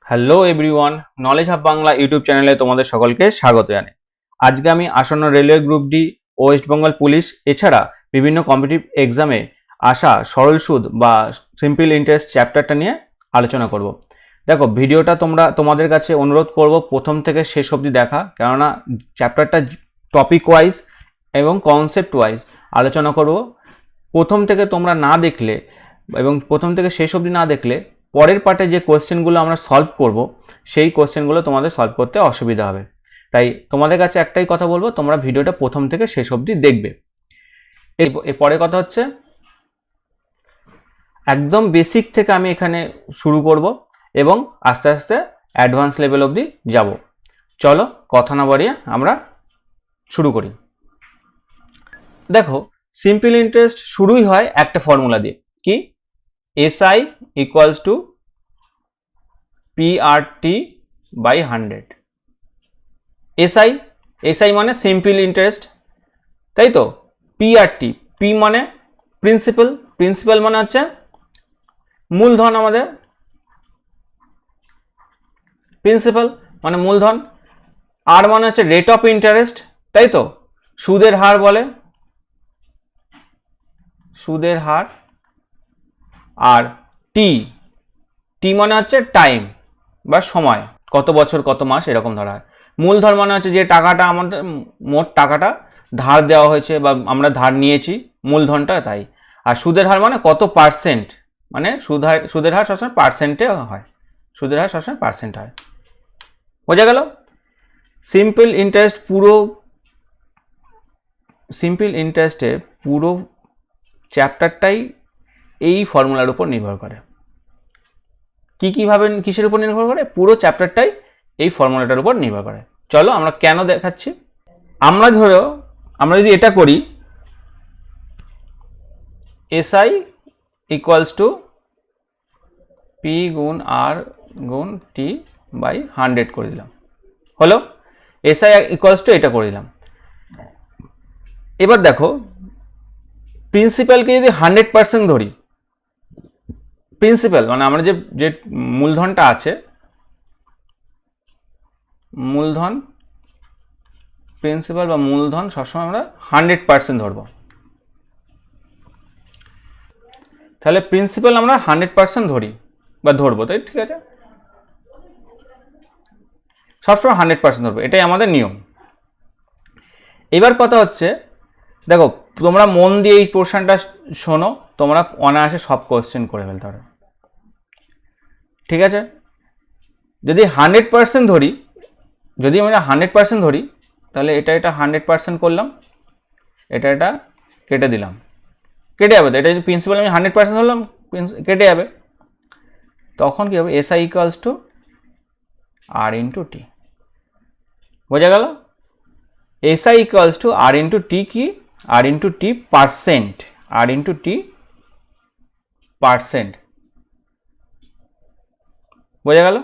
Hello everyone, knowledge hub Bangla YouTube চ্যানেলে তোমাদের সকলকে স্বাগত জানাই। আজকে আমি আসন্ন railway group D, West Bengal police এছাড়া বিভিন্ন কম্পিটিটিভ এক্সামে আসা সরল সুদ বা সিম্পল ইন্টারেস্ট চ্যাপ্টারটা নিয়ে আলোচনা করব। দেখো, ভিডিওটা তোমাদের কাছে অনুরোধ করব প্রথম থেকে শেষ অবধি দেখা, কেননা চ্যাপ্টারটা টপিক ওয়াইজ এবং কনসেপ্ট ওয়াইজ আলোচনা করব। প্রথম থেকে তোমরা না দেখলে এবং প্রথম থেকে শেষ অবধি না দেখলে পরের পার্টে যে কোয়েশ্চেনগুলো আমরা সলভ করব সেই কোয়েশ্চেনগুলো তোমাদের সলভ করতে অসুবিধা হবে। তাই তোমাদের কাছে একটাই কথা বলবো, তোমরা ভিডিওটা প্রথম থেকে শেষ অবধি দেখবে। এরপরে কথা হচ্ছে, একদম বেসিক থেকে আমি এখানে শুরু করব এবং আস্তে আস্তে অ্যাডভান্স লেভেল অবধি যাব। চলো কথা না বাড়িয়ে আমরা শুরু করি। দেখো, সিম্পল ইন্টারেস্ট শুরুই হয় একটা ফর্মুলা দিয়ে, কি? SI equals to PRT by 100। SI মানে সিম্পল ইন্টারেস্ট, তাই তো? PRT, P মানে প্রিন্সিপাল মানে হচ্ছে মূলধন, আমাদের প্রিন্সিপাল মানে মূলধন। আর মানে হচ্ছে রেট অফ ইন্টারেস্ট, তাই তো? সুদের হার বলে, সুদের হার। আর টি মানে হচ্ছে টাইম বা সময়, কত বছর কত মাস এরকম ধরা হয়। মূলধন মানে হচ্ছে যে টাকাটা আমাদের, মোট টাকাটা ধার দেওয়া হয়েছে বা আমরা ধার নিয়েছি, মূলধনটা তাই। আর সুদের হার মানে কত পার্সেন্ট, মানে সুদের হার সবসময় পার্সেন্টে হয়, সুদের হার সবসময় পার্সেন্ট হয়। বোঝা গেল? সিম্পল ইন্টারেস্টের পুরো চ্যাপ্টারটাই এই ফর্মুলার উপর নির্ভর করে। কিভাবে, কিসের উপর নির্ভর করে? পুরো চ্যাপ্টারটাই এই ফর্মুলাটার উপর নির্ভর করে। চলো আমরা কেন দেখাচ্ছি। আমরা যদি এটা করি, SI ইকুয়ালস টু P গুণ R গুণ T বাই 100 করে দিলাম, হলো। SI ইকুয়ালস টু এটা করে দিলাম। এবার দেখো, প্রিন্সিপালকে যদি 100% ধরি, প্রিন্সিপাল মানে আমরা যে মূলধনটা আছে, মূলধন, প্রিন্সিপাল বা মূলধন সবসময় আমরা 100% ধরবো। তাহলে প্রিন্সিপাল আমরা 100% ধরি বা ধরবো, তাই? ঠিক আছে, সবসময় 100% ধরবো, এটাই আমাদের নিয়ম। এবার কথা হচ্ছে, দেখো তোমরা মন দিয়ে এই পোর্শনটা শোনো, তোমরা অনায়াসে সব কোয়েশ্চেন করে ফেলতে পারো, ঠিক আছে? যদি 100% ধরি, যদি আমরা 100% ধরি, তাহলে এটা 100% করলাম, এটা কেটে দিলাম, কেটে যাবে তো। এটা যদি প্রিন্সিপাল আমি 100% ধরলাম, কেটে যাবে। তখন কি হবে? SI equals to R into T. বোঝা গেল? SI equals to R into T, কি? R into T percent, R into T percent. বোঝা গেল?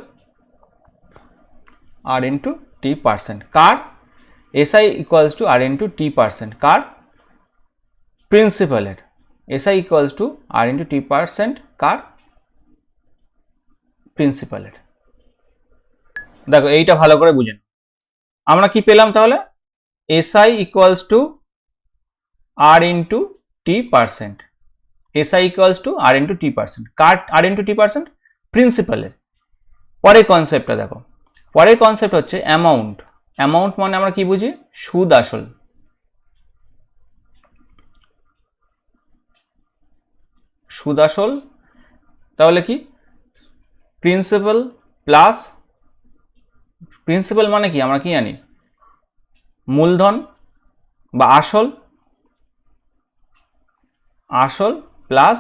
R ইন্টু টি পার্সেন্ট কার? SI equals to R into T percent কার? প্রিন্সিপালের। SI equals to R into T percent কার? প্রিন্সিপালের। দেখো এইটা ভালো করে বুঝেন, আমরা কি পেলাম তাহলে? SI equals to R into T percent, SI equals to R into T percent car? R into T percent প্রিন্সিপালের। পরের কনসেপ্টটা দেখো, পরের কনসেপ্ট হচ্ছে অ্যামাউন্ট। অ্যামাউন্ট মানে আমরা কি বুঝি? সুদ আসল। সুদ আসল, তাহলে কি? প্রিন্সিপাল প্লাস, প্রিন্সিপাল মানে কি আমরা কি জানি? মূলধন বা আসল, আসল প্লাস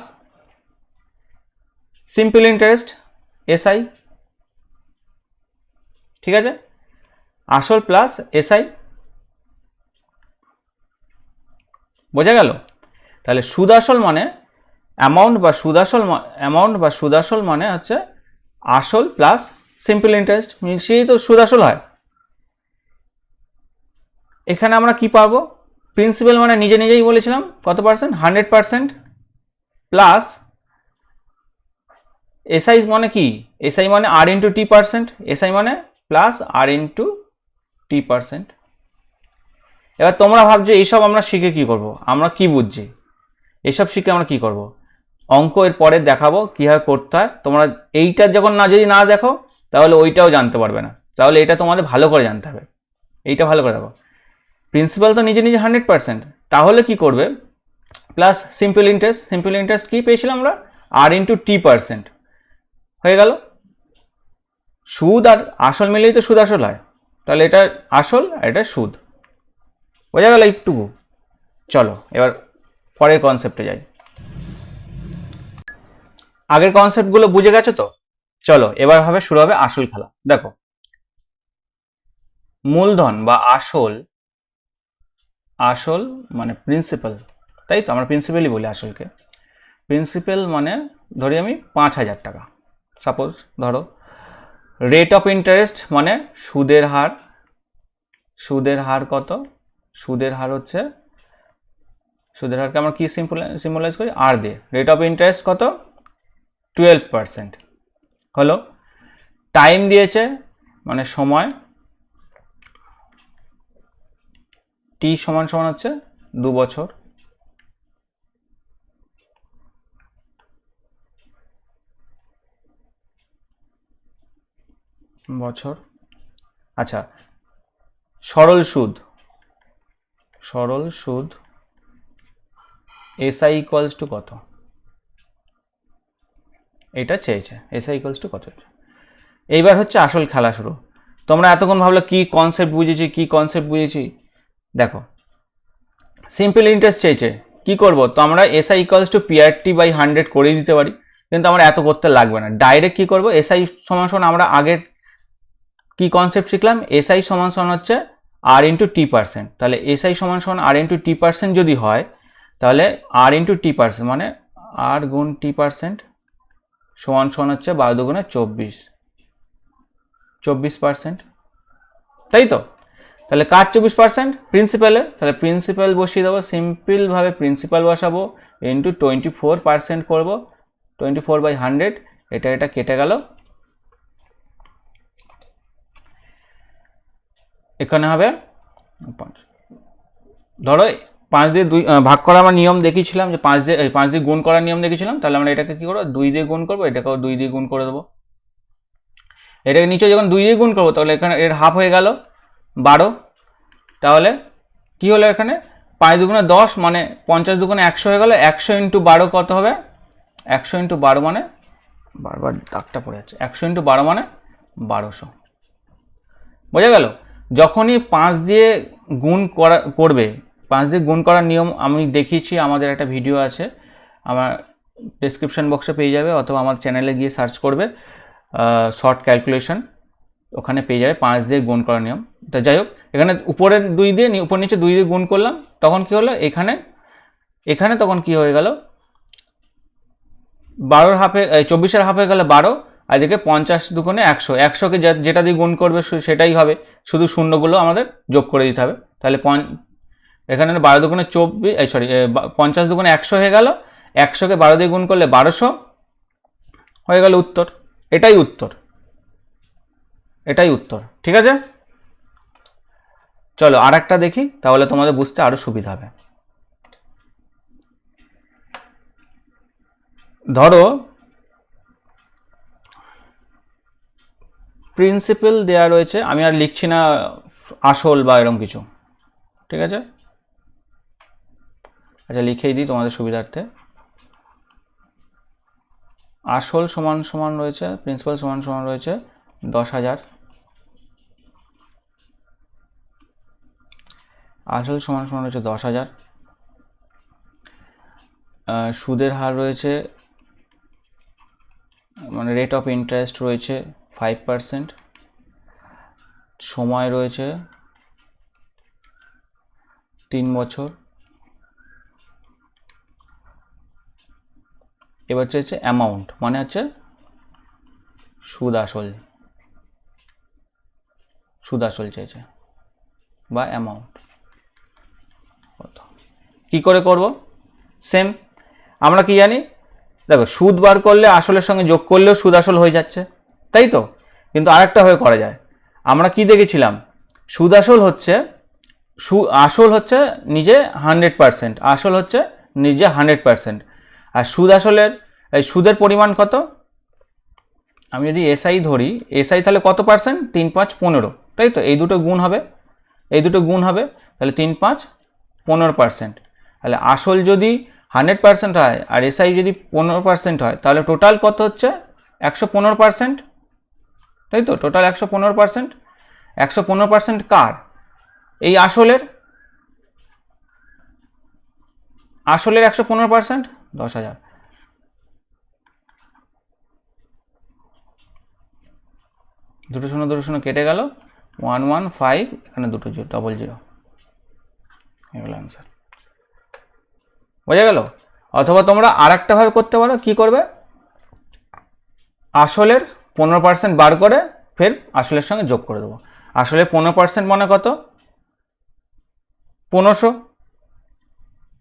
সিম্পল ইন্টারেস্ট SI, ঠিক আছে? আসল প্লাস SI। বোঝা গেল? তাহলে সুদ আসল মানে অ্যামাউন্ট বা সুদ আসল মানে হচ্ছে আসল প্লাস সিম্পল ইন্টারেস্ট, মিশিয়েই তো সুদ আসল হয়। এখানে আমরা কি পাবো? প্রিন্সিপাল মানে নিজেই বলেছিলাম কত পার্সেন্ট? 100% প্লাস এসআই মানে কি, এসআই মানে আর ইন্টু টি পার্সেন্ট, এসআই মানে প্লাস আর ইন্টু টি পার্সেন্ট। এবার তোমরা ভাবছো এইসব আমরা শিখে কি করব, আমরা কি বুঝছি, এইসব শিখে আমরা কি করব, অঙ্ক এর পরে দেখাবো কীভাবে করতে হয়। তোমরা এইটা যখন যদি না দেখো তাহলে ওইটাও জানতে পারবে না, তাহলে এটা তোমাদের ভালো করে জানতে হবে, এইটা ভালো করে দেখো। প্রিন্সিপাল তো নিজে নিজে 100%, তাহলে কি করবে, plus simple interest, simple interest কী পেয়েছিলাম আমরা, আর ইন্টু টি পার্সেন্ট হয়ে গেল। সুদ আর আসল মিলেই তো সুদ আসল হয়, তাহলে এটা আসল আর এটা সুদ, বোঝা গেল একটুকু। চলো এবার পরের কনসেপ্টে যাই। আগের কনসেপ্টগুলো বুঝে গেছো তো, চলো এবার শুরু হবে আসল খেলা। দেখো মূলধন বা আসল, আসল মানে প্রিন্সিপাল, তাই তো আমরা প্রিন্সিপালই বলি আসলকে। প্রিন্সিপাল মানে ধরি আমি 5,000 টাকা সাপোজ ধরো। রেট অফ ইন্টারেস্ট মানে সুদের হার, সুদের হার কত, সুদের হার হচ্ছে, সুদের হারকে আমরা কি সিম্বলাইজ করি, আর দিয়ে। রেট অফ ইন্টারেস্ট কত, 12% হলো। টাইম দিয়েছে মানে সময়, টি সমান সমান হচ্ছে 2 বছর। বছর আচ্ছা। সরল সুদ, সরল সুদ এসআই ইকুয়ালস টু কত, এটা চেয়েছে এসআই ইকুয়ালস টু কত। এইবার হচ্ছে আসল খেলা শুরু। তোমরা এতক্ষণ ভাবলে কি কনসেপ্ট বুঝেছি, কি কনসেপ্ট বুঝেছি, দেখো সিম্পল ইন্টারেস্ট চেয়েছে, কি করব, তো আমরা SI equals to PRT by 100 করেই দিতে পারি, কিন্তু আমরা এত করতে লাগবে না। ডাইরেক্ট কি করব, এসআই সমান সমান আমরা আগের কি কনসেপ্ট শিখলাম, এসআই সমান সমান হচ্ছে আর ইন্টু টি পার্সেন্ট। তাহলে এসআই সমান সমান আর ইন্টু টি পার্সেন্ট যদি হয়, তাহলে আর ইন্টু টি পার্সেন্ট মানে আর গুণ টি পার্সেন্ট সমান সমান হচ্ছে 12 দুগুণে 24, 24%, তাই তো। তাহলে কার 24%, প্রিন্সিপালের, তাহলে প্রিন্সিপাল বসিয়ে দেবো, সিম্পলভাবে প্রিন্সিপাল বসাবো, ইন্টু 24% করবো, 24/100, এটা কেটে গেল। এখানে হবে ধরো 5 দিয়ে 2 ভাগ করা আমার নিয়ম দেখিয়েছিলাম, যে 5 দিয়ে গুণ করার নিয়ম দেখিয়েছিলাম। তাহলে আমরা এটাকে কি করবো, 2 দিয়ে গুণ করবো, এটাকেও 2 দিয়ে গুণ করে দেবো। এটাকে নিচে যখন 2 দিয়ে গুণ করবো তাহলে এখানে এর হাফ হয়ে গেল 12। তাহলে কি হলো, এখানে 5 দুগুণে 10 মানে 50 দুগুণে 100 হয়ে গেল। 100 ইন্টু 12 কত হবে, 100 ইন্টু 12 মানে, বারবার দাগটা পড়ে যাচ্ছে, 100 ইন্টু 12 মানে 1200, বোঝা গেল। যখনই 5 দিয়ে গুণ করবে, 5 দিয়ে গুণ করার নিয়ম আমি দেখিয়েছি, আমাদের একটা ভিডিও আছে, আমার ডেসক্রিপশন বক্সে পেয়ে যাবে, অথবা আমার চ্যানেলে গিয়ে সার্চ করবে শর্ট ক্যালকুলেশন, ওখানে পেয়ে যাবে 5 দিয়ে গুণ করার নিয়ম। তো যাই হোক, এখানে উপরে 2 দিয়ে উপর নিচে 2 দিয়ে গুণ করলাম, তখন কি হলো, এখানে তখন কি হয়ে গেল, 12 হাফে 24 হাফ হয়ে গেল 12, আর এদিকে 50 দুগুণে 100, 100কে যেটা দিয়ে গুণ করবে সেটাই হবে, শুধু শূন্যগুলো আমাদের যোগ করে দিতে হবে। তাহলে এখানে 12 দুগুণে 24, সরি 50 দুগুণে 100 হয়ে গেল, 100কে 12 দিয়ে গুণ করলে 1200 হয়ে গেল উত্তর। এটাই উত্তর, এটাই উত্তর, ঠিক আছে। চলো আর একটা দেখি, তাহলে তোমাদের বুঝতে আরো সুবিধা হবে। ধরো প্রিন্সিপাল দেয়া রয়েছে, আমি আর লিখছি না আসল বা এরকম কিছু, ঠিক আছে। আচ্ছা লিখেই দিই তোমাদের সুবিধার্থে। আসল সমান সমান রয়েছে, প্রিন্সিপাল সমান সমান রয়েছে 10,000, আসল সমান সমান রয়েছে 10,000, সুদের হার রয়েছে মানে রেট অফ ইন্টারেস্ট রয়েছে 5%, সময় রয়েছে 3 বছর। এবার চাইছে অ্যামাউন্ট, মানে হচ্ছে সুদ আসল, সুদ আসল চাইছে বা অ্যামাউন্ট কত। কী করে করব, সেম আমরা কি জানি, দেখো সুদ বার করলে আসলের সঙ্গে যোগ করলেও সুদ আসল হয়ে যাচ্ছে, তাই তো। কিন্তু আরেকটা ভাবে করা যায়, আমরা কি দেখেছিলাম, সুদ আসল হচ্ছে আসল হচ্ছে নিজে 100%, আসল হচ্ছে নিজে 100%, আর সুদ আসলের এই সুদের পরিমাণ কত, আমি যদি এসআই ধরি, এসআই তাহলে কত পার্সেন্ট, 3 5 15, তাই তো। এই দুটো গুণ হবে, এই দুটো গুণ হবে, তাহলে 3 5 15%। তাহলে আসল যদি 100% হয় আর এসআই যদি 15% হয়, তাহলে টোটাল কত হচ্ছে 115%, তাই তো। টোটাল 115%, 115% কার, এই আসলের 115%, 10,000। দুটো শূন্য কেটে গেল, 115, এখানে দুটো 00, এগুলো অ্যান্সার। বোঝা গেল। অথবা তোমরা আর একটা ভাবে করতে পারো, কি করবে, আসলের 15% বার করে ফের আসলের সঙ্গে যোগ করে দেবো। আসলে 15% মানে কত, 1500,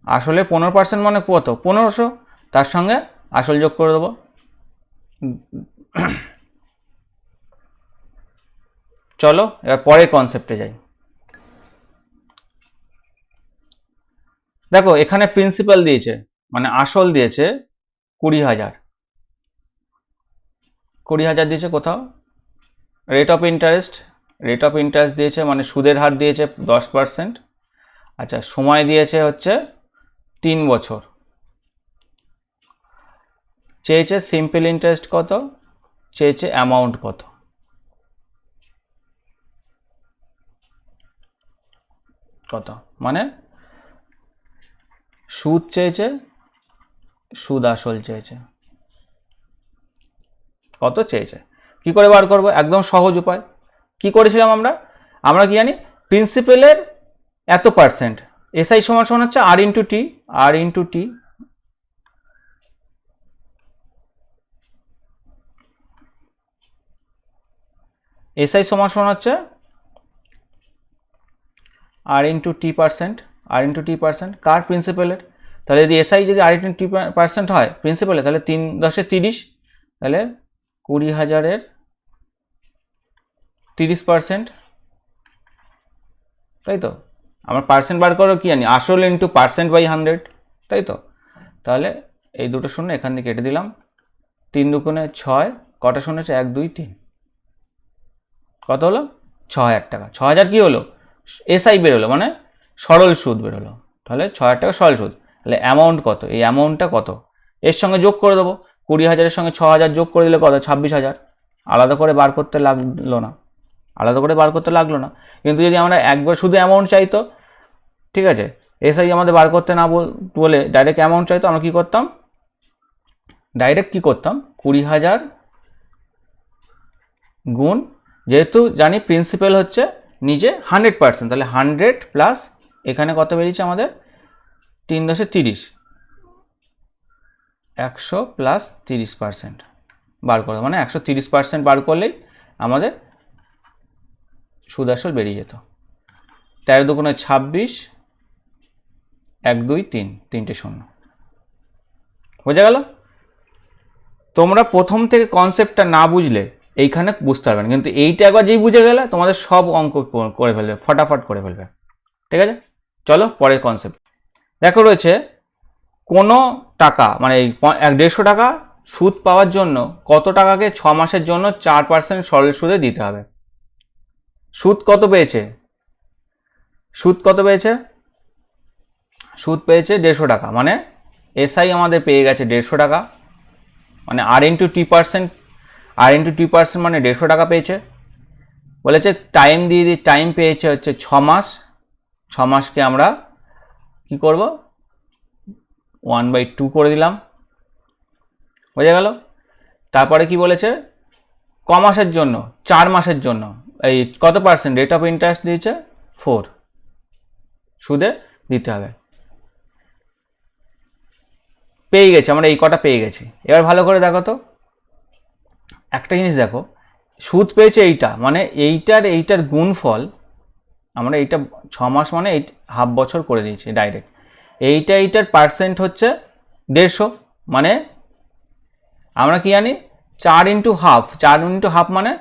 আসলে 15% মানে কত, 1500, তার সঙ্গে আসল যোগ করে দেবো। চলো এবার পরের কনসেপ্টে যাই। দেখো এখানে প্রিন্সিপাল দিয়েছে, মানে আসল দিয়েছে 20,000, 20,000 দিয়েছে কোথাও। রেট অফ ইন্টারেস্ট দিয়েছে, মানে সুদের হার দিয়েছে 10%। আচ্ছা, সময় দিয়েছে হচ্ছে 3 বছর। চেয়েছে সিম্পল ইন্টারেস্ট কত, চেয়েছে অ্যামাউন্ট কত। কত মানে সুদ চেয়েছে, সুদ আসল চেয়েছে, কত চেয়েছে। কি করে বার করব, একদম সহজ উপায়। কি করেছিলাম আমরা, আমরা কি জানি, প্রিন্সিপালের এত পার্সেন্ট, এসআই সমান সমান হচ্ছে আর ইন্টু টি, আর ইন্টু টি, এসআই সমান সমান হচ্ছে আর ইন্টু টি পার্সেন্ট, আর ইন্টু টি পার্সেন্ট কার, প্রিন্সিপালের। তাহলে যদি এসআই যদি আর ইন্টু টি পার্সেন্ট হয় প্রিন্সিপালে, তাহলে 3 10 30, তাহলে 20,000-এর 30%, তাই তো। আমার পার্সেন্ট বার করো কি জানি, আসল ইন্টু পার্সেন্ট বাই 100, তাই তো। তাহলে এই দুটো শূন্য এখান থেকে কেটে দিলাম, 3 দুগুণে 6, কটা শূন্য হচ্ছে 1 2 3, কত হলো 6,000 টাকা। 6,000 কি হলো, এসআই বেরোলো, মানে সরল সুদ বেরোলো। তাহলে 6,000 টাকা সরল সুদ। তাহলে অ্যামাউন্ট কত, এই অ্যামাউন্টটা কত, এর সঙ্গে যোগ করে দেবো। 20,000-এর সঙ্গে 6,000 যোগ করে দিলে কত, 26,000। আলাদা করে বার করতে লাগলো না, আলাদা করে বার করতে লাগলো না। কিন্তু যদি আমরা একবার শুধু অ্যামাউন্ট চাইতো, ঠিক আছে, এসআই আমাদের বার করতে না বলে ডাইরেক্ট অ্যামাউন্ট চাইতো, আমরা কি করতাম, ডাইরেক্ট কি করতাম, 20,000 গুণ, যেহেতু জানি প্রিন্সিপাল হচ্ছে নিজে 100%, তাহলে 100 প্লাস এখানে কত বেরিয়েছে আমাদের, 3 10 30, 100 প্লাস 30% বার করে, মানে 130% বার করলেই আমাদের সুদ আসল বেরিয়ে যেত। 13 দুগুণে 26, 1 2 3, 3টে শূন্য। বোঝা গেল। তোমরা প্রথম থেকে কনসেপ্টটা না বুঝলে এইখানে বুঝতে পারবে না, কিন্তু এইটা একবার যেই বুঝে গেলে তোমাদের সব অঙ্ক করে ফেলবে, ফটাফট করে ফেলবে। ঠিক আছে, চলো পরের কনসেপ্ট। দেখো রয়েছে, কোনো টাকা মানে 150 টাকা সুদ পাওয়ার জন্য কত টাকাকে 6 মাসের জন্য 4% সরল সুদে দিতে হবে। সুদ কত পেয়েছে, সুদ কত পেয়েছে, সুদ পেয়েছে 150 টাকা, মানে এসআই আমাদের পেয়ে গেছে 150 টাকা, মানে আর ইন্টু টি পার্সেন্ট, আর ইন্টু টি পার্সেন্ট মানে 150 টাকা পেয়েছে। বলেছে টাইম দিয়ে দিই, টাইম পেয়েছে হচ্ছে 6 মাস। 6 মাসকে আমরা কি করব, 1/2 করে দিলাম। বোঝা গেল। তারপরে কি বলেছে, ক মাসের জন্য, 4 মাসের জন্য এই কত পার্সেন্ট রেট অফ ইন্টারেস্ট দিয়েছে, 4 সুদে দিতে হবে। পেয়ে গেছি আমরা, এই কটা পেয়ে গেছি। এবার ভালো করে দেখো তো, একটা জিনিস দেখো, সুদ পেয়েছে এইটা, মানে এইটার গুণফল, আমরা এইটা 6 মাস মানে এই হাফ বছর করে দিয়েছি ডাইরেক্ট। এইটার পার্সেন্ট হচ্ছে 150, মানে আমরা কি জানি 4 ইন্টু হাফ, 4 ইন্টু হাফ মানে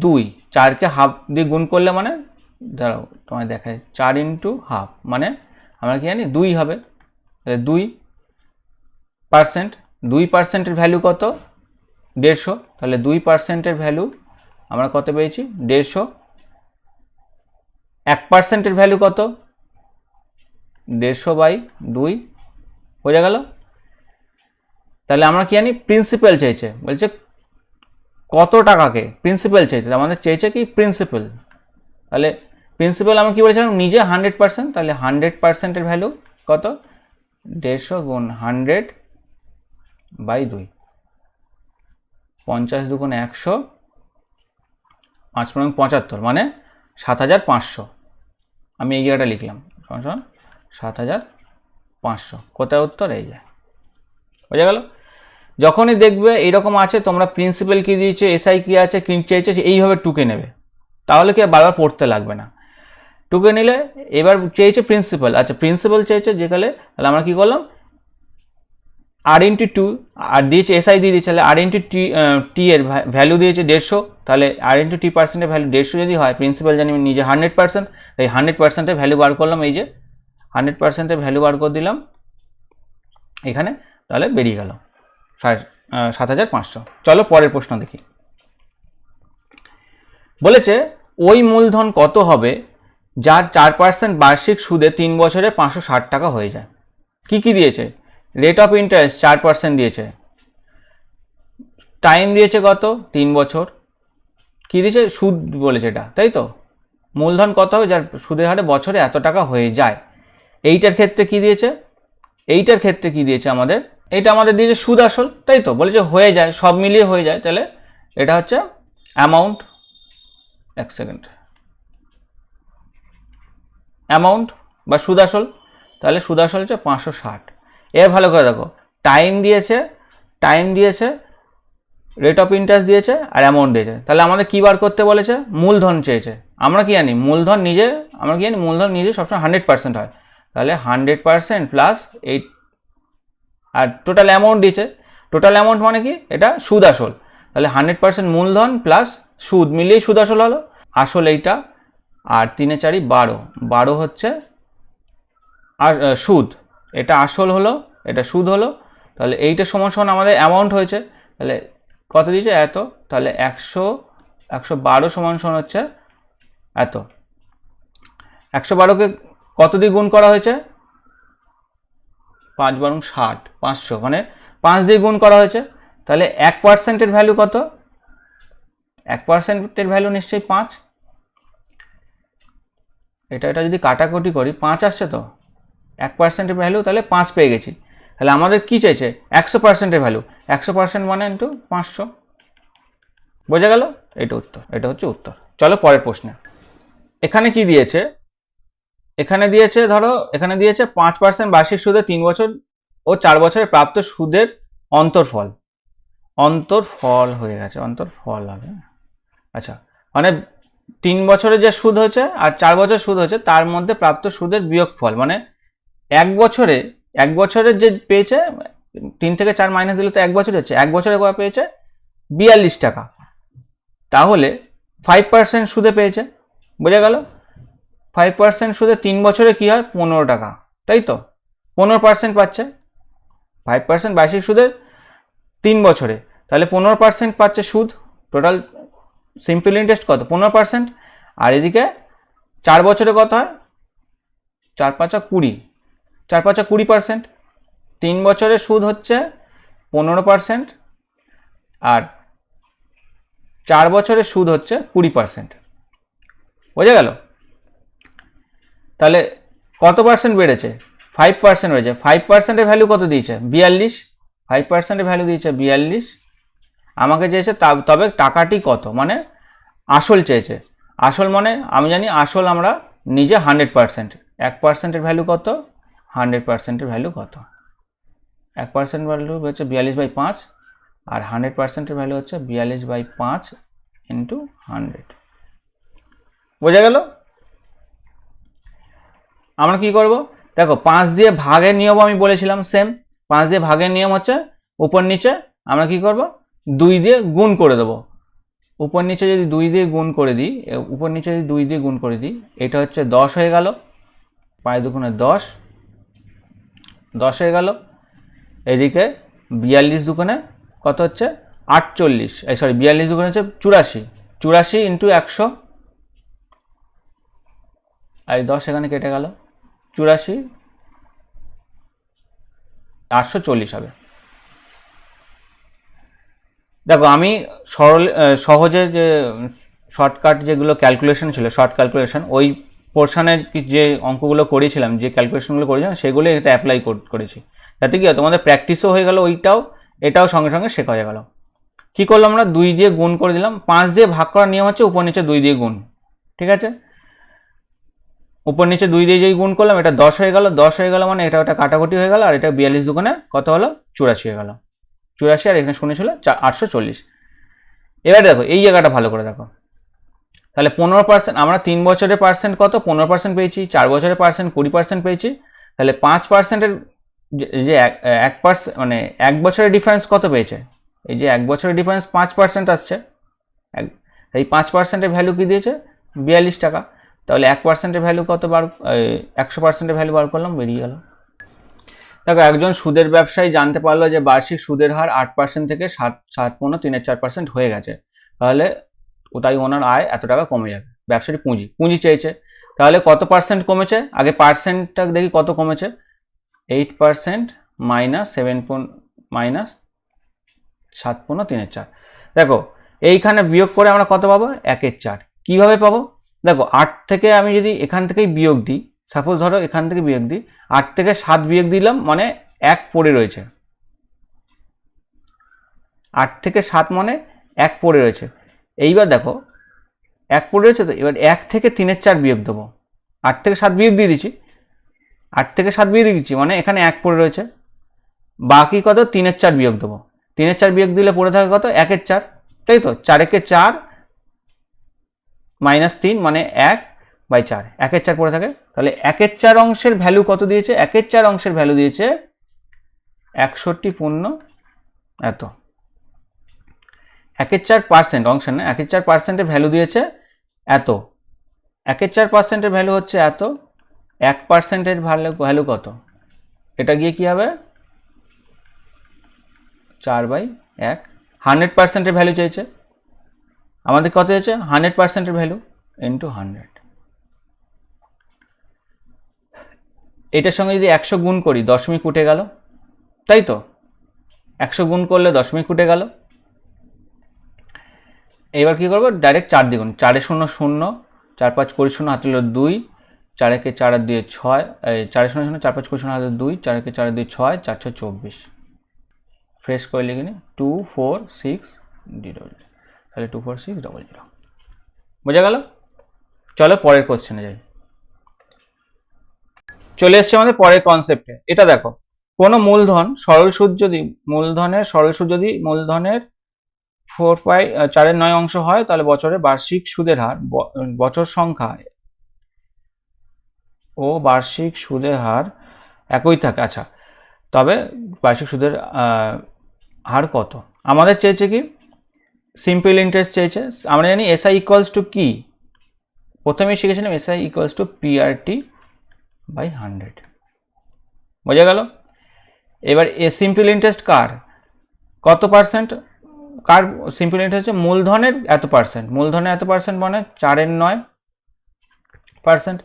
2, 4কে হাফ দিয়ে গুণ করলে মানে দাঁড়াও তোমায় দেখায়, 4 ইন্টু হাফ মানে আমরা কি জানি 2 হবে, তাহলে 2%, 2%-এর ভ্যালু কত 150, তাহলে 2%-এর ভ্যালু আমরা কত পেয়েছি 150। 1%-এর ভ্যালু কত 150/2 বোঝা গেল। তাহলে আমরা কি জানি প্রিন্সিপাল চেয়েছে, বলছে কত টাকাকে প্রিন্সিপাল চেয়েছে, আমাদের চেয়েছে কি প্রিন্সিপাল। তাহলে প্রিন্সিপাল আমরা কি বলেছিলাম নিজে 100%, তাহলে 100%-এর ভ্যালু কত 150 গুণ 100/2, 50 2 100, 5 75 মানে 7500। আমি এই জায়গাটা লিখলাম 7500। কোথায় উত্তর এই যায়, বোঝা গেল। যখনই দেখবে এইরকম আছে তোমরা প্রিন্সিপাল কি দিয়েছে, এসআই কি আছে, কি চেয়েছে, এইভাবে টুকে নেবে, তাহলে কি বারবার পড়তে লাগবে না। টুকে নিলে এবার চেয়েছে প্রিন্সিপাল, আচ্ছা প্রিন্সিপাল চেয়েছে যেখানে, তাহলে আমরা কি করলাম r/2 আর দিয়েছে এসআই দিয়ে দিয়েছে, তাহলে r/t এর ভ্যালু দিয়েছে 150, তাহলে r/t%-এর ভ্যালু 150 যদি হয়, প্রিন্সিপাল জানি নিজে 100%, তাই 100%-এর ভ্যালু বার করলাম, এই যে 100%-এর ভ্যালু বার করে দিলাম এখানে, তাহলে বেরিয়ে গেল 7500। চলো পরের প্রশ্ন দেখি। বলেছে ওই মূলধন কত হবে যার 4% বার্ষিক সুদে 3 বছরে 560 টাকা হয়ে যায়। কি কি দিয়েছে, রেট অফ ইন্টারেস্ট 4% দিয়েছে, টাইম দিয়েছে কত 3 বছর, কি দিয়েছে সুদ বলেছে এটা, তাই তো। মূলধন কত হবে যার সুদের হারে বছরে এত টাকা হয়ে যায়। এইটার ক্ষেত্রে কি দিয়েছে, এইটার ক্ষেত্রে কি দিয়েছে আমাদের, এটা আমাদের দিয়েছে সুদ আসল, তাই তো, বলেছে হয়ে যায়, সব মিলিয়ে হয়ে যায়, তাহলে এটা হচ্ছে অ্যামাউন্ট, এক সেকেন্ড, অ্যামাউন্ট বা সুদ আসল, তাহলে সুদ আসল হচ্ছে 560। এর ভালো করে দেখো, টাইম দিয়েছে, রেট অফ ইন্টারেস্ট দিয়েছে আর অ্যামাউন্ট দিয়েছে, তাহলে আমাদের কী বার করতে বলেছে, মূলধন চেয়েছে। আমরা কি জানি মূলধন নিজে সবসময় 100% হয়, তাহলে 100% প্লাস 8, আর টোটাল অ্যামাউন্ট দিয়েছে, টোটাল অ্যামাউন্ট মানে কি এটা সুদ আসল, তাহলে 100% মূলধন প্লাস সুদ মিলিয়েই সুদ আসল হলো, আসল এইটা, আর 3 4 12, 12 হচ্ছে আর সুদ, এটা আসল হলো, এটা সুদ হলো, তাহলে এইটা সমান আমাদের অ্যামাউন্ট হয়েছে, তাহলে কত দিয়েছে এত, তাহলে 112 সমান হচ্ছে এত। 112কে কত দিয়ে গুণ করা হয়েছে, 5 × 60, 500 মানে 5 দিয়ে গুণ করা হয়েছে, তাহলে 1%-এর ভ্যালু কত, 1%-এর ভ্যালু নিশ্চয়ই 5, এটা যদি কাটাকুটি করি 5 আসছে তো, 1%-এর ভ্যালু তাহলে 5 পেয়ে গেছি, তাহলে আমাদের কি চাইছে 100%-এর ভ্যালু, 100% মানে ইন্টু 500, বোঝা গেল, এটা উত্তর, এটা হচ্ছে উত্তর। চলো পরের প্রশ্নে। এখানে কি দিয়েছে, এখানে দিয়েছে ধরো, এখানে দিয়েছে 5% বার্ষিক সুদে 3 বছর ও 4 বছরে প্রাপ্ত সুদের অন্তরফল, অন্তরফল হয়ে গেছে, অন্তরফল হবে, আচ্ছা মানে 3 বছরে যে সুদ হয়েছে আর 4 বছর সুদ হয়েছে তার মধ্যে প্রাপ্ত সুদের বিয়োগফল, মানে এক বছরের যে পেয়েছে, 3 থেকে 4 মাইনাস দিলে তো 1 বছর হচ্ছে, 1 বছরে কত পেয়েছে 42 টাকা, তাহলে 5% সুদে পেয়েছে, বোঝা গেল। 5% সুদে 3 বছরে কি হয় 15 টাকা, তাই তো, 15% পাচ্ছে, 5% বার্ষিক সুদের 3 বছরে, তাহলে 15% পাচ্ছে সুদ, টোটাল সিম্পল ইন্টারেস্ট কত 15%, আর এদিকে 4 বছরে কত হয় 4 5 20, 4 5 20%, 3 বছরের সুদ হচ্ছে 15% আর 4 বছরের সুদ হচ্ছে 20%, বোঝা গেল। তাহলে কত পার্সেন্ট বেড়েছে 5% বেড়েছে, 5%-এর ভ্যালু কত দিয়েছে 42, 5%-এর ভ্যালু দিয়েছে 42, আমাকে চেয়েছে তবে টাকাটি কত, মানে আসল চেয়েছে, আসল মানে আমি জানি আসল আমরা নিজে 100%, 1%-এর ভ্যালু কত 100%-এর ভ্যালু কত, 1% ভ্যালু হচ্ছে 42/5 আর 100%-এর ভ্যালু হচ্ছে 42/5 ইন্টু 100, বোঝা গেল। আমরা কি করব, দেখো 5 দিয়ে ভাগের নিয়ম আমি বলেছিলাম সেম, 5 দিয়ে ভাগের নিয়ম হচ্ছে উপর নিচে আমরা কি করব, 2 দিয়ে গুণ করে দেবো। উপর নিচে যদি 2 দিয়ে গুণ করে দিই, উপর নিচে যদি 2 দিয়ে গুণ করে দিই, এটা হচ্ছে 10 হয়ে গেল, 5 দুগুণে 10, 10 হয়ে গেল। এদিকে 42 দুগুণে কত হচ্ছে 48, সরি 42 দুগুণে হচ্ছে 84, 84 ইন্টু 100, আর 10 এখানে কেটে গেল, 84, 840 হবে। দেখো আমি সহজে যে শর্টকাট যেগুলো ক্যালকুলেশন ছিল, শর্ট ক্যালকুলেশন, ওই পোর্শনের যে অঙ্কগুলো করেছিলাম, যে ক্যালকুলেশনগুলো করেছিলাম, সেগুলো এটা অ্যাপ্লাই করেছি, যাতে কি তোমাদের প্র্যাকটিসও হয়ে গেল, ওইটাও এটাও সঙ্গে সঙ্গে শেখা হয়ে গেল। কী করলাম আমরা, 2 দিয়ে গুণ করে দিলাম। 5 দিয়ে ভাগ করার নিয়ম হচ্ছে উপর নিচে 2 দিয়ে গুণ, ঠিক আছে? উপর নিচে 2 দিয়ে যেই গুণ করলাম, এটা 10 হয়ে গেল, 10 হয়ে গেল মানে এটা ওটা কাটাকুটি হয়ে গেল, আর এটা 42 দুগুণে কত হলো 84 হয়ে গেল, 84, আর এখানে শুনেছিল 840। এবার দেখো এই জায়গাটা ভালো করে দেখো, তাহলে 15%, আমরা 3 বছরের পার্সেন্ট কত 15% পেয়েছি, 4 বছরের পার্সেন্ট 20% পেয়েছি, তাহলে 5%-এর যে 1% মানে 1 বছরের ডিফারেন্স কত পেয়েছে, এই যে 1 বছরের ডিফারেন্স 5% আসছে, এই 5%-এর ভ্যালু কি দিয়েছে 42 টাকা, তাহলে 1%-এর ভ্যালু কত বার, 100%-এর ভ্যালু বার করলাম, বেরিয়ে গেল। দেখো একজন সুদের ব্যবসায়ী জানতে পারলো যে বার্ষিক সুদের হার 8% থেকে 7.34% হয়ে গেছে, তাহলে তাই ওনার আয় এত টাকা কমে যাবে। ব্যবসাটি পুঁজি চেয়েছে, তাহলে কত পার্সেন্ট কমেছে, আগে পার্সেন্টটা দেখি কত কমেছে, 8% মাইনাস 7.34। দেখো এইখানে বিয়োগ করে আমরা কত পাবো, 1/4। কীভাবে পাবো, দেখো 8 থেকে আমি যদি এখান থেকেই বিয়োগ দিই, সাপোজ ধরো এখান থেকে বিয়োগ দিই, 8 থেকে 7 বিয়োগ দিলাম মানে 1 পড়ে রয়েছে, 8 থেকে 7 মানে 1 পড়ে রয়েছে। এইবার দেখো 1 পড়ে রয়েছে, তো এবার 1 থেকে 3/4 বিয়োগ দেবো, 8 থেকে 7 বিয়োগ দিয়ে দিচ্ছি, 8 থেকে 7 বিয়োগ দিয়ে দিচ্ছি মানে এখানে 1 পড়ে রয়েছে, বাকি কত 3/4 বিয়োগ দেবো, 3/4 বিয়োগ দিলে পড়ে থাকে কত 1/4, তাই তো 4/4 মাইনাস 3 মানে 1/4, 1/4 পড়ে থাকে, তাহলে 1/4 অংশের ভ্যালু কত দিয়েছে, 1/4 অংশের ভ্যালু দিয়েছে 61 এত, 1/4 অংশের না, 1/4-এর ভ্যালু দিয়েছে এত, 1/4-এর ভ্যালু হচ্ছে এত, 1%-এর ভ্যালু কত, এটা গিয়ে কি হবে 4/1, 100%-এর ভ্যালু চেয়েছে আমাদের, কত হয়েছে 100%-এর ভ্যালু ইন্টু 100, এটার সঙ্গে যদি 100 গুণ করি দশমিক উঠে গেল, তাই তো 100 গুণ করলে দশমিক উঠে গেল। এবার কি করবো, ডাইরেক্ট 4 দ্বিগুণ, 4 0 0, 4 5 20 0 হাতে 2, 4 1 4 আর 2 6, 4 0 0 4 5 20 0 হাতে 2, 4 1 4 2 6, 4 6 24, ফ্রেশ করে লিখে নিই 2 4 6 0, তাহলে 2 4 6 0 0, বোঝা গেল। চলো পরের কোশ্চেনে যাই, চলে এসছে আমাদের পরের কনসেপ্টে। এটা দেখো, কোনো মূলধন সরল সুদ যদি মূলধনের 4/9 অংশ হয়, তাহলে বছরে বার্ষিক সুদের হার বছর সংখ্যা ও বার্ষিক সুদের হার একই থাকে। আচ্ছা, তবে বার্ষিক সুদের হার কত আমাদের চেয়েছে, কি সিম্পল ইন্টারেস্ট চেয়েছে। আমরা জানি এসআই ইকুয়ালস টু কি, প্রথমেই শিখেছিলাম এসআই ইকুয়ালস টু PRT/100, বোঝা গেল। এবার এ সিম্পল ইন্টারেস্ট কার, কত পার্সেন্ট, কার সিম্পল ইন্টারেস্ট হচ্ছে মূলধনের এত পার্সেন্ট, মূলধনের এত পার্সেন্ট মানে 4/9%।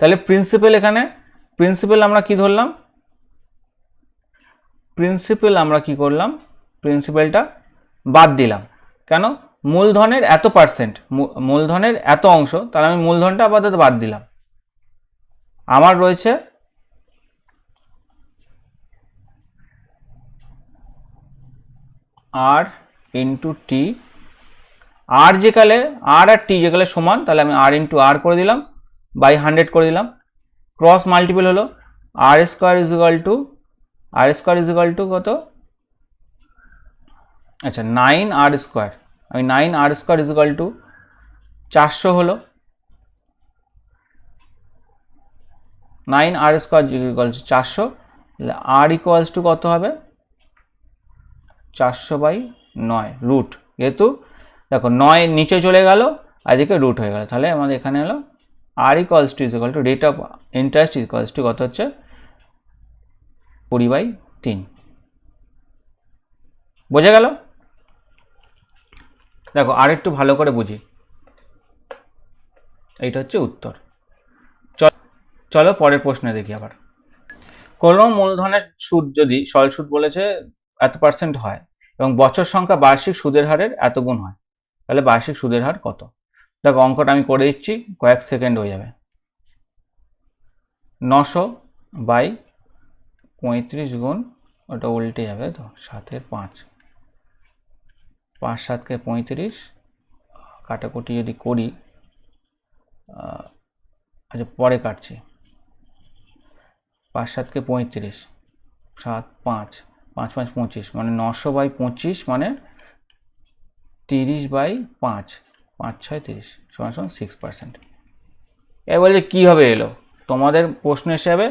তাহলে প্রিন্সিপাল, এখানে প্রিন্সিপাল আমরা কি ধরলাম, প্রিন্সিপালটা বাদ দিলাম, কেন, মূলধনের এত পার্সেন্ট, মূলধনের এত অংশ, তাহলে আমি মূলধনটা আপাতত বাদ দিলাম, আমার রয়েছে R ইন্টু টি, আর যেকালে আর টি যেকালে সমান, তাহলে আমি R ইন্টু আর করে দিলাম, বাই 100 করে দিলাম, ক্রস মাল্টিপল হলো R square is equal to কত, আচ্ছা 9R স্কোয়ার, আমি 9R square is equal to 400 হলো, 9R স্কোয়ার ইকুয়াল টু 400, তাহলে R ইকুয়ালস টু কত হবে 400/9 রুট, যেহেতু দেখো 9 নিচে চলে গেল আর এদিকে রুট হয়ে গেল, তাহলে আমাদের এখানে হলো R equals to rate of interest equals to কত হচ্ছে 20/3। বোঝা গেল? দেখো আর একটু ভালো করে বুঝি, এইটা হচ্ছে উত্তর। চলো পরের প্রশ্নে দেখি। আবার কোনো মূলধনের সুদ যদি সরল সুদ বলেছে এত % হয় এবং বছর সংখ্যা বার্ষিক সুদের হারের এত গুণ হয়, তাহলে বার্ষিক সুদের হার কত? দেখো অঙ্কটা আমি করে দিচ্ছি, কয়েক সেকেন্ড হয়ে যাবে। 900/35 গুণ, ওটা উল্টে যাবে তো, 7-এর 5, 5 7 35, কাটাকুটি যদি করি, আচ্ছা পরে কাটছি, 5 7 35, 7 5 5 5 25, মানে 900/25 মানে 30/5, 5 6 30 সমান 6%। এবার বলছে কীভাবে এলো? তোমাদের প্রশ্ন হিসাবে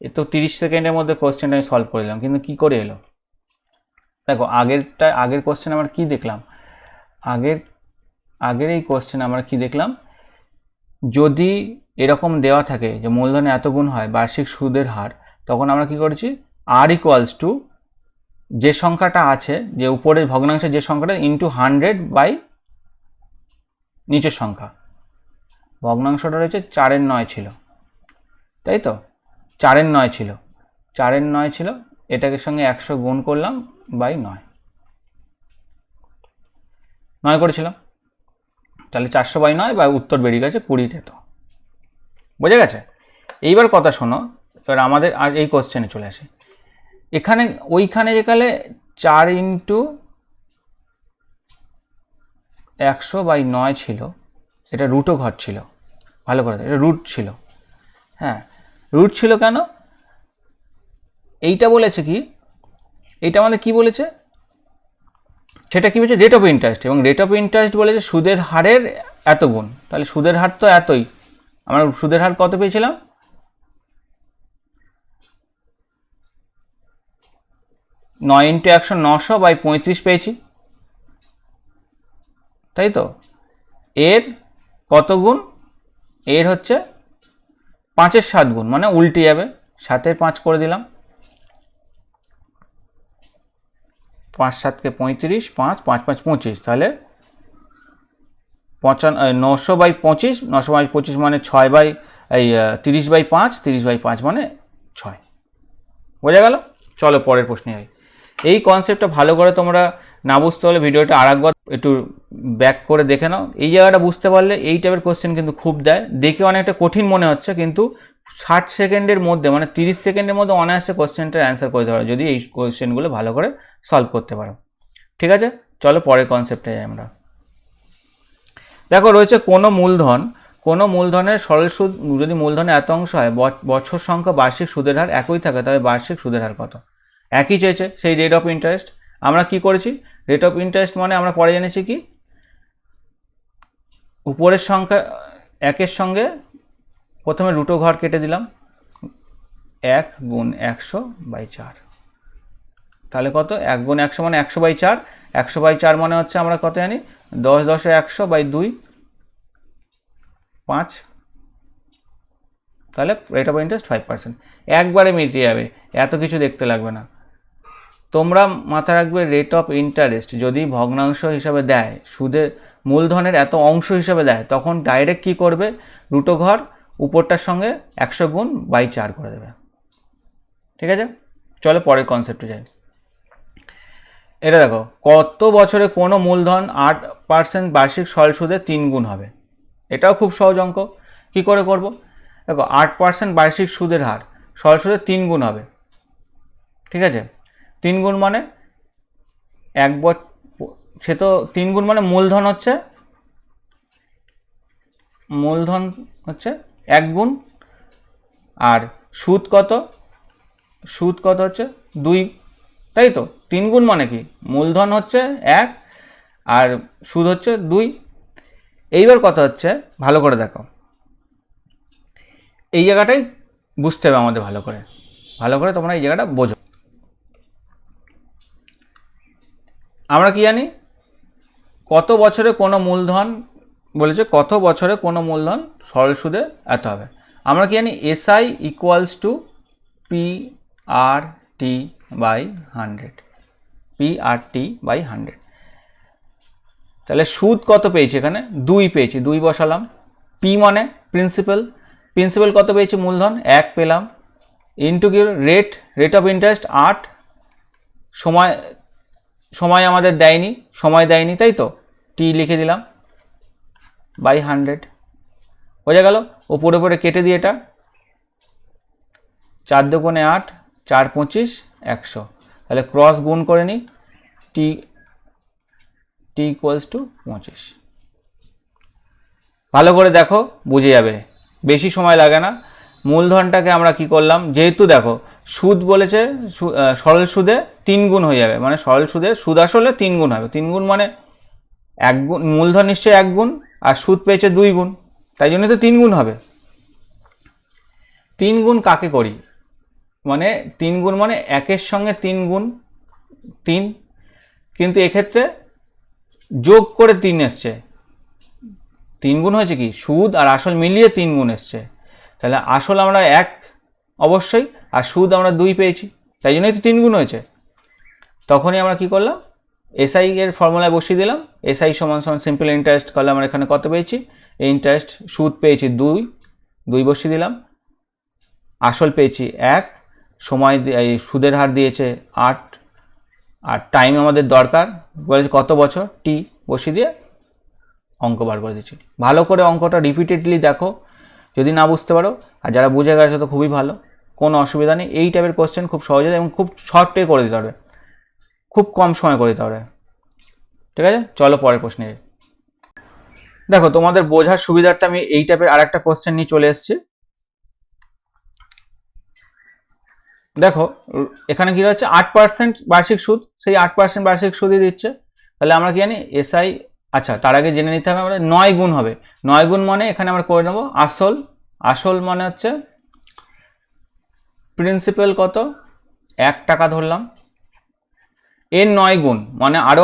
এ তো 30 সেকেন্ডের মধ্যে কোশ্চেনটা আমি সলভ করে দিলাম, কিন্তু কি করে এলো? দেখো আগের কোশ্চেন আমরা কি দেখলাম, আগের এই কোশ্চেন আমরা কি দেখলাম, যদি এরকম দেওয়া থাকে যে মূলধনে এত গুণ হয় বার্ষিক সুদের হার, তখন আমরা কি করেছি, আর ইকুয়ালস টু যে সংখ্যাটা আছে, যে উপরের ভগ্নাংশের যে সংখ্যাটা, ইন্টু 100 বাই নিচের সংখ্যা। ভগ্নাংশটা রয়েছে 4/9 ছিল, তাই তো, 4/9 ছিল, 4/9 ছিল, এটাকে সঙ্গে 100 গুণ করলাম বাই 9 করেছিলাম, তাহলে 400/9 বা উত্তর বেরিয়ে গেছে 20। তো বোঝা গেছে? এইবার কথা শোনো, এবার আমাদের আর এই কোশ্চেনে চলে আসে। এখানে ওইখানে যেখানে 4 × 100/9 ছিল, এটা রুটও ঘর ছিল, ভালো করে এটা রুট ছিল। হ্যাঁ, রুট ছিল কেন? এইটা বলেছে কি, এইটা আমাদের কি বলেছে, সেটা কি বলেছে, রেট অফ ইন্টারেস্ট, এবং রেট অফ ইন্টারেস্ট বলেছে সুদের হারের এত গুণ, তাহলে সুদের হার তো এতই, আমরা সুদের হার কত পেয়েছিলাম, 9 × 100 900/35 পেয়েছি, তাই তো। এর কত গুণ? এর হচ্ছে 5-এর 7 গুণ, মানে উল্টে যাবে, 7-এর 5 করে দিলাম, 5 7 35, 5 5 5 25, তাহলে 900/25, 900/25 মানে 30/5, 30/5 মানে 6। বোঝা গেল? চলো পরের প্রশ্নে যাই। এই কনসেপ্টটা ভালো করে তোমরা না বুঝতে হলে ভিডিওটা আরেকবার একটু ব্যাক করে দেখে নাও। এই জায়গাটা বুঝতে পারলে এই টাইপের কোশ্চেন কিন্তু খুব দেয়, দেখে অনেকটা কঠিন মনে হচ্ছে, কিন্তু 60 সেকেন্ডের মধ্যে, মানে 30 সেকেন্ডের মধ্যে অনায়াসে কোশ্চেনটার অ্যান্সার করে দিতে পারো, যদি এই কোশ্চেনগুলো ভালো করে সলভ করতে পারো। ঠিক আছে, চলো পরের কনসেপ্টে যাই আমরা। দেখো রয়েছে কোনো মূলধনের সরল সুদ, যদি মূলধনের এত অংশ হয়, বছর সংখ্যা বার্ষিক সুদের হার একই থাকে, তবে বার্ষিক সুদের হার কত? একই চেয়েছে, সেই রেট অফ ইন্টারেস্ট। আমরা কি করেছি, রেট অফ ইন্টারেস্ট মানে আমরা পরে জেনেছি কি, উপরের সংখ্যা 1-এর সঙ্গে প্রথমে রুটো ঘর কেটে দিলাম, 1 গুণ 100/4, তাহলে কত, 1 গুণ 100 মানে 100/4, 100/4 মানে হচ্ছে আমরা কত জানি, 10 10 100/2, 5, তাহলে রেট অফ ইন্টারেস্ট 5%। একবারে মিটে যাবে, এত কিছু দেখতে লাগবে না। তোমরা মাথায় রাখবে, রেট অফ ইন্টারেস্ট যদি ভগ্নাংশ হিসাবে দেয়, সুদের মূলধনের এত অংশ হিসাবে দেয়, তখন ডাইরেক্ট কি করবে, রুটো ঘর উপরটার সঙ্গে 100 গুণ বাই 4 করে দেবে। ঠিক আছে, চলো পরের কনসেপ্টে যাই। এটা দেখো, কত বছরে কোনো মূলধন 8% বার্ষিক সরল সুদে 3 গুণ হবে? এটাও খুব সহজ অঙ্ক, কী করে করব? দেখো 8% বার্ষিক সুদের হার সরল সুদে 3 গুণ হবে, ঠিক আছে। 3 গুণ মানে সে তো 3 গুণ মানে মূলধন হচ্ছে 1 গুণ, আর সুদ কত হচ্ছে 2, তাই তো। 3 গুণ মানে কি, মূলধন হচ্ছে 1 আর সুদ হচ্ছে 2। এইবার কথা হচ্ছে, ভালো করে দেখো, এই জায়গাটাই বুঝতে হবে আমাদের, ভালো করে তোমরা এই জায়গাটা বোঝো। আমরা কি জানি কত বছরে কোনো মূলধন বলেছে, কত বছরে কোনো মূলধন সরল সুদে এত হবে। আমরা কি জানি SI equals to PRT by 100, PRT by 100। তাহলে সুদ কত পেয়েছি, এখানে 2 পেয়েছি, 2 বসালাম। পি মানে প্রিন্সিপাল, প্রিন্সিপাল কত পেয়েছি, মূলধন 1 পেলাম, ইন্টু কি রেট অফ ইন্টারেস্ট 8, সময় আমাদের দেয়নি, তাই তো, টি লিখে দিলাম, বাই 100। বোঝা গেল? ওপরে কেটে দিই এটা, 4 দুগুণে 8, 4 25, 100। তাহলে ক্রস গুণ করে নিই, টি ইকুয়ালস টু 25। ভালো করে দেখো, বুঝে যাবে, বেশি সময় লাগে না। মূলধনটাকে আমরা কি করলাম, যেহেতু দেখো সুদ বলেছে, সরল সুদে 3 গুণ হয়ে যাবে, মানে সরল সুদে সুদ আসলে 3 গুণ হবে। 3 গুণ মানে 1 গুণ, মূলধন নিশ্চয়ই 1 গুণ, আর সুদ পেয়েছে 2 গুণ, তাই জন্য তো 3 গুণ হবে। 3 গুণ কাকে করি, মানে 3 গুণ মানে 1-এর সঙ্গে 3 গুণ 3, কিন্তু এক্ষেত্রে যোগ করে 3 এসছে, 3 গুণ হয়েছে কি, সুদ আর আসল মিলিয়ে 3 গুণ এসছে। তাহলে আসল আমরা 1 অবশ্যই, আর সুদ আমরা 2 পেয়েছি, তাই জন্যই তো 3 গুণ হয়েছে। তখনই আমরা কি করলাম, এসআই এর ফর্মুলায় বসিয়ে দিলাম, এসআই সমান সমান সিম্পল ইন্টারেস্ট করলে আমরা এখানে কত পেয়েছি, ইন্টারেস্ট সুদ পেয়েছি 2 বসিয়ে দিলাম, আসল পেয়েছি 1, সময় এই সুদের হার দিয়েছে 8, আর টাইম আমাদের দরকার বলেছে কত বছর, টি বসিয়ে দিয়ে অঙ্ক বার করে দিচ্ছি। ভালো করে অঙ্কটা রিপিটেডলি দেখো, যদি না বুঝতে পারো, আর যারা বুঝে গেছে তো খুবই ভালো, কোনো অসুবিধা নেই। এই টাইপের কোশ্চেন খুব সহজে এবং খুব শর্টে করে দিতে হবে, খুব কম সময় করে দিতে হবে। ঠিক আছে, চলো পরের প্রশ্নে। দেখো তোমাদের বোঝার সুবিধার্থে আমি এই টাইপের আর একটা কোশ্চেন নিয়ে চলে এসেছি। দেখো এখানে কি রয়েছে, 8% বার্ষিক সুদ, সেই 8% বার্ষিক সুদই দিচ্ছে। তাহলে আমরা কি জানি এসআই, আচ্ছা তার আগে জেনে নিতে হবে আমরা 9 গুণ হবে। 9 গুণ মানে এখানে আমরা করে নেব আসল মানে হচ্ছে প্রিন্সিপাল কত, 1 টাকা ধরলাম, এর 9 গুণ মানে আরও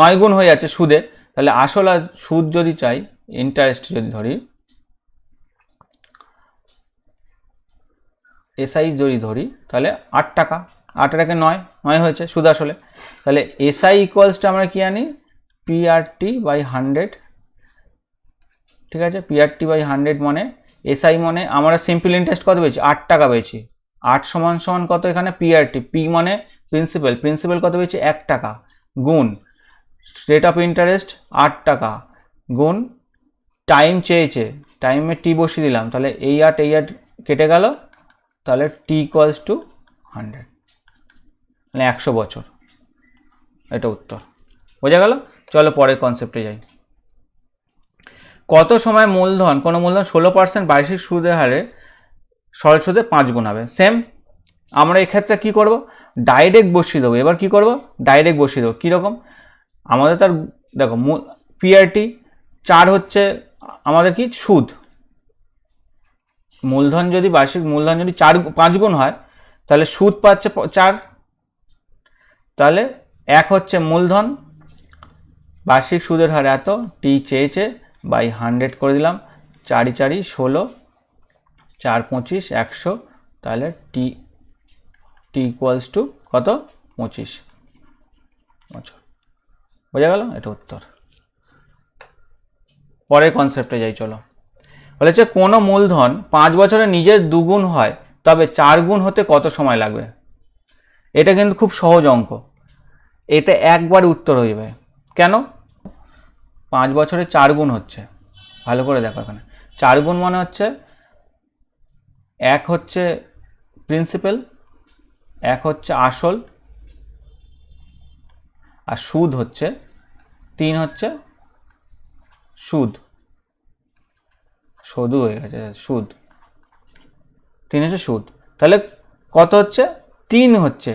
9 গুণ হয়ে যাচ্ছে সুদে। তাহলে আসল আর সুদ যদি চাই, ইন্টারেস্ট যদি ধরি, এসআই যদি ধরি, তাহলে 8 টাকা, 8 টাকা 9 হয়েছে সুদ আসলে। তাহলে এসআই ইকুয়ালসটা আমরা কি জানি, পিআরটি বাই 100। ঠিক আছে, পিআরটি বাই 100 মানে এসআই মানে আমরা সিম্পল ইন্টারেস্ট কত পেয়েছি, 8 টাকা পেয়েছি। 8 সমান সমান কত, এখানে পিআরটি, পি মানে প্রিন্সিপাল কত পেয়েছি, 1 টাকা, গুণ রেট অফ ইন্টারেস্ট 8 টাকা, গুণ টাইম চেয়েছে, টাইমে টি বসিয়ে দিলাম, তাহলে এই 8 কেটে গেল, তাহলে টি ইকুয়ালস টু 100, মানে 100 বছর। এটা উত্তর। বোঝা গেল? চলো পরের কনসেপ্টে যাই। কত সময় কোনো মূলধন 16% বার্ষিক সুদের হারে সরল সুদে 5 গুণ হবে। সেম আমরা এক্ষেত্রে কি করব, ডাইরেক্ট বসিয়ে দেবো। এবার কি করব, ডাইরেক্ট বসিয়ে দেবো। কীরকম, আমাদের তার দেখো পিআরটি 4 হচ্ছে আমাদের কি সুদ, বার্ষিক মূলধন যদি 5 গুণ হয়, তাহলে সুদ পাচ্ছে 4, তাহলে 1 হচ্ছে মূলধন, বার্ষিক সুদের হার এত, টি চেয়েছে, বাই 100 করে দিলাম, 4 4 16, 4 25, 100, তাহলে টি ইকুয়ালস টু কত, 25 বছর। বোঝা গেল? এটা উত্তর। পরের কনসেপ্টে যাই, চলো। বলেছে কোনো মূলধন 5 বছরে নিজের 2 গুণ হয়, তবে 4 গুণ হতে কত সময় লাগবে। এটা কিন্তু খুব সহজ অঙ্ক, এটা একবার উত্তর হয়ে যাবে। কেন, 5 বছরে 4 গুণ হচ্ছে, ভালো করে দেখো এখানে 4 গুণ মানে হচ্ছে 1 হচ্ছে প্রিন্সিপাল, 1 হচ্ছে আসল, আর সুদ হচ্ছে 3 হচ্ছে সুদ হয়ে গেছে, সুদ 3 হচ্ছে সুদ। তাহলে কত হচ্ছে, 3 হচ্ছে,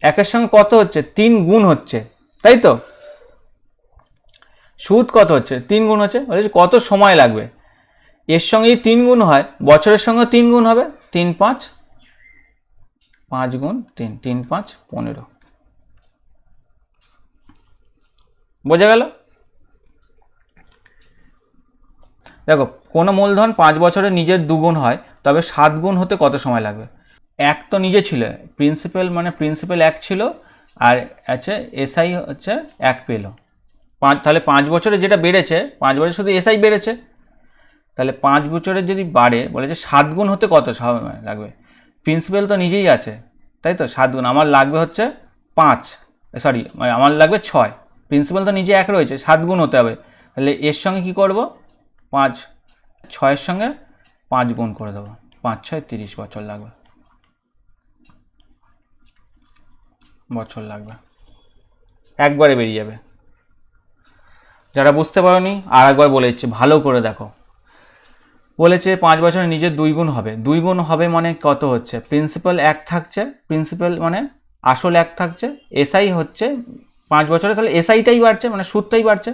1-এর সঙ্গে কত হচ্ছে, 3 গুণ হচ্ছে, তাই তো। সুদ কত হচ্ছে, 3 গুণ হচ্ছে, বলেছে কত সময় লাগবে। এর সঙ্গে যদি 3 গুণ হয়, বছরের সঙ্গে 3 গুণ হবে, 3 5, 5 গুণ 3, 3 5 15। বোঝা গেল? দেখো, কোনো মূলধন 5 বছরে নিজের দুগুণ হয়, তবে 7 গুণ হতে কত সময় লাগবে? এক তো নিজে ছিল, প্রিন্সিপাল মানে প্রিন্সিপাল এক ছিল, আর আছে এসআই হচ্ছে এক পেল 5, তাহলে 5 বছরে যেটা বেড়েছে, 5 বছরে শুধু এসআই বেড়েছে, তাহলে 5 বছরে যদি বাড়ে, বলেছে 7 গুণ হতে কত সময় লাগবে? প্রিন্সিপাল তো নিজেই আছে, তাই তো 7 গুণ আমার লাগবে হচ্ছে 5, সরি আমার লাগবে 6, প্রিন্সিপাল তো নিজে এক রয়েছে, 7 গুণ হতে হবে, তাহলে এর সঙ্গে কি করব? 5, 6-এর সঙ্গে 5 গুণ করে দেবো, 5 6 30 বছর লাগবে, একবারে বেরিয়ে যাবে। যারা বুঝতে পারোনি আর একবার বলে দিচ্ছি, ভালো করে দেখো। বলেছে 5 বছরে নিজের 2 গুণ হবে, 2 গুণ হবে মানে কত হচ্ছে? প্রিন্সিপাল এক থাকছে, প্রিন্সিপাল মানে আসল এক থাকছে, এসআই হচ্ছে 5 বছরে, তাহলে এসআইটাই বাড়ছে মানে সুদটাই বাড়ছে।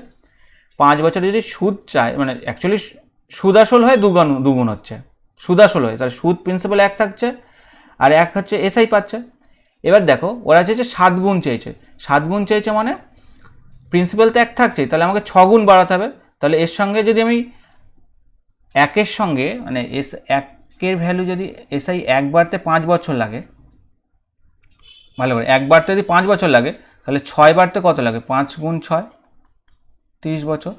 5 বছরে যদি সুদ চায়, মানে অ্যাকচুয়ালি সুদ আসল হয় দুগুণ হচ্ছে, সুদ আসল হয়, তাহলে সুদ প্রিন্সিপাল এক থাকছে আর এক হচ্ছে এসআই পাচ্ছে। এবার দেখো ওরা চেয়েছে 7 গুণ চেয়েছে, 7 গুণ চেয়েছে মানে প্রিন্সিপাল তো এক থাকছে, তাহলে আমাকে 6 গুণ বাড়াতে হবে। তাহলে এর সঙ্গে যদি আমি একের সঙ্গে মানে একের ভ্যালু যদি এসআই এক বাড়তে 5 বছর লাগে, ভালো করে, এক বাড়তে যদি 5 বছর লাগে, তাহলে 6 বাড়তে কত লাগে? 5 গুণ 6 30 বছর।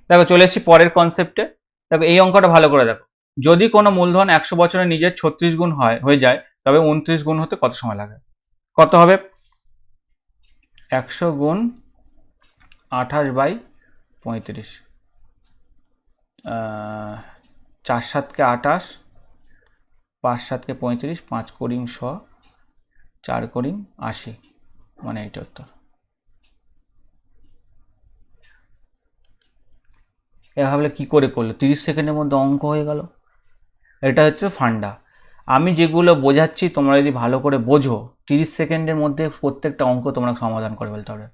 দেখো চলে এসেছি পরের কনসেপ্টে। দেখো এই অঙ্কটা ভালো করে দেখো, যদি কোনো মূলধন 100 বছরে নিজের 36 গুণ হয়ে যায়, তবে 29 গুণ হতে কত সময় লাগে? কত হবে? 100 গুণ 28/35, 4 7 28, 5 7 35, 5 করিং 100, 4 করিং 80, মানে এইটা উত্তর। এ ভাবলে কী করে করলো? 30 সেকেন্ডের মধ্যে অঙ্ক হয়ে গেল। এটা হচ্ছে ফান্ডা। আমি যেগুলো বোঝাচ্ছি তোমরা যদি ভালো করে বোঝো, 30 সেকেন্ডের মধ্যে প্রত্যেকটা অঙ্ক তোমরা সমাধান করে ফেলতে পারবে।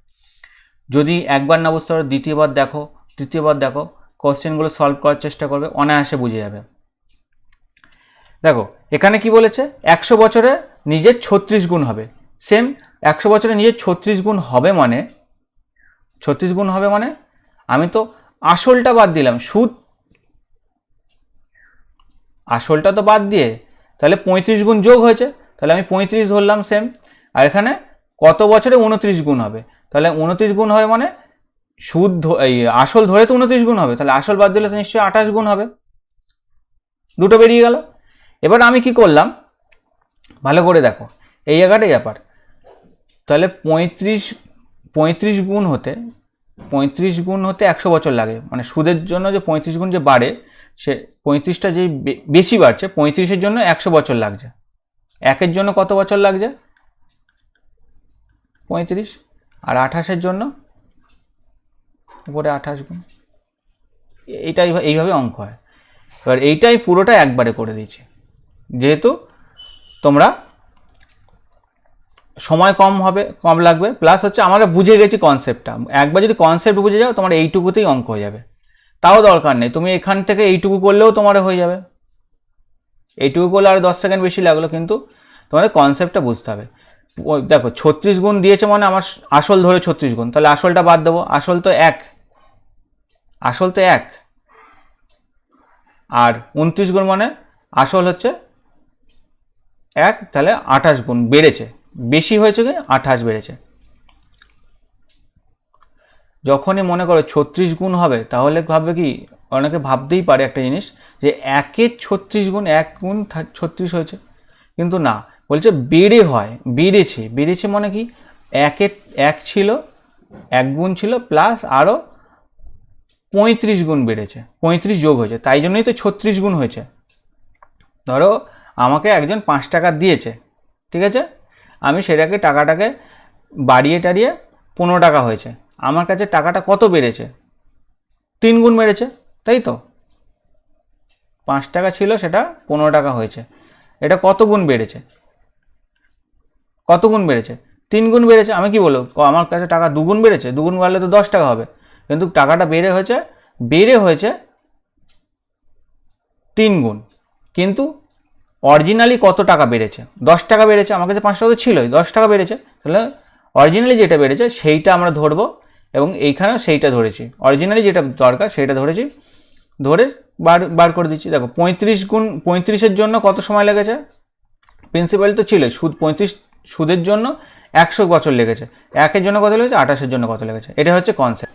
যদি একবার না বুঝতে পারো, দ্বিতীয়বার দেখো, তৃতীয়বার দেখো, কোশ্চেনগুলো সলভ করার চেষ্টা করবে, অনায়াসে বুঝে যাবে। দেখো এখানে কি বলেছে? 100 বছরে নিজের 36 গুণ হবে। সেম 100 বছরে নিজের 36 গুণ হবে মানে, 36 গুণ হবে মানে আমি তো আসলটা বাদ দিলাম, সুদ আসলটা তো বাদ দিয়ে, তাহলে 35 গুণ যোগ হয়েছে, তাহলে আমি 35 ধরলাম সেম। আর এখানে কত বছরে 29 গুণ হবে, তাহলে 29 গুণ হবে মানে সুদ এই আসল ধরে তো 29 গুণ হবে, তাহলে আসল বাদ দিলে তো নিশ্চয়ই 28 গুণ হবে, দুটো বেরিয়ে গেল। এবার আমি কি করলাম ভালো করে দেখো, এই জায়গাটাই ব্যাপার। তাহলে 35 গুণ হতে 100 বছর লাগে, মানে সুদের জন্য যে 35 গুণ যে বাড়ে, সে 35টা যেই বেশি বাড়ছে, 35-এর জন্য 100 বছর লাগছে। একের জন্য কত বছর লাগছে? 35, আর 28-এর জন্য উপরে 28 গুণ। এইটাই এইভাবে অঙ্ক হয়। এবার এইটাই পুরোটা একবারে করে দিয়েছি, যেহেতু তোমরা সময় কম লাগবে, প্লাস হচ্ছে আমরা বুঝে গেছি কনসেপ্টটা। একবার যদি কনসেপ্ট বুঝে যাও, তোমার এইটুকুতেই অঙ্ক হয়ে যাবে। তাও দরকার নেই, তুমি এখান থেকে এইটুকু করলেও তোমার হয়ে যাবে। এইটুকু করলে আর 10 সেকেন্ড বেশি লাগলো, কিন্তু তোমাদের কনসেপ্টটা বুঝতে হবে। দেখো 36 গুণ দিয়েছে মানে আমার আসল ধরে 36 গুণ, তাহলে আসলটা বাদ দেবো, আসল তো এক, আর 29 গুণ মানে আসল হচ্ছে 1, তাহলে 28 গুণ বেড়েছে, বেশি হয়েছে কি 28 বেড়েছে। যখনই মনে করো 36 গুণ হবে, তাহলে ভাববে কি, অনেকে ভাবতেই পারে একটা জিনিস যে 1-এর 36 গুণ 1 গুণ 36 হয়েছে, কিন্তু না, বলছে বেড়েছে মানে কি, 1 ছিল, 1 গুণ ছিল, প্লাস আরও 35 গুণ বেড়েছে, 35 যোগ হয়েছে, তাই জন্যই তো 36 গুণ হয়েছে। ধরো আমাকে একজন 5 টাকা দিয়েছে, ঠিক আছে, আমি সেটাকে টাকাটাকে বাড়িয়ে টাড়িয়ে 15 টাকা হয়েছে, আমার কাছে টাকাটা কত বেড়েছে? 3 গুণ বেড়েছে, তাই তো। 5 টাকা ছিল, সেটা 15 টাকা হয়েছে। এটা কত গুণ বেড়েছে? 3 গুণ বেড়েছে। আমি কি বলবো, আমার কাছে টাকা 2 গুণ বেড়েছে, 2 গুণ বাড়লে তো 10 টাকা হবে, কিন্তু টাকাটা বেড়ে হয়েছে 3 গুণ। কিন্তু অরিজিনালি কত টাকা বেড়েছে? 10 টাকা বেড়েছে, আমার কাছে 5 টাকা তো ছিলই, 10 টাকা বেড়েছে, তাহলে অরিজিনালি যেটা বেড়েছে সেইটা আমরা ধরবো এবং এইখানেও সেইটা ধরেছি, অরিজিনালি যেটা দরকার সেইটা ধরেছি, ধরে বার করে দিচ্ছি। দেখো 35 জন্য কত সময় লেগেছে, প্রিন্সিপাল তো ছিল, সুদ 35 সুদের জন্য 100 বছর লেগেছে, 1-এর জন্য কত লেগেছে, 28-এর জন্য কত লেগেছে, এটা হচ্ছে কনসেপ্ট।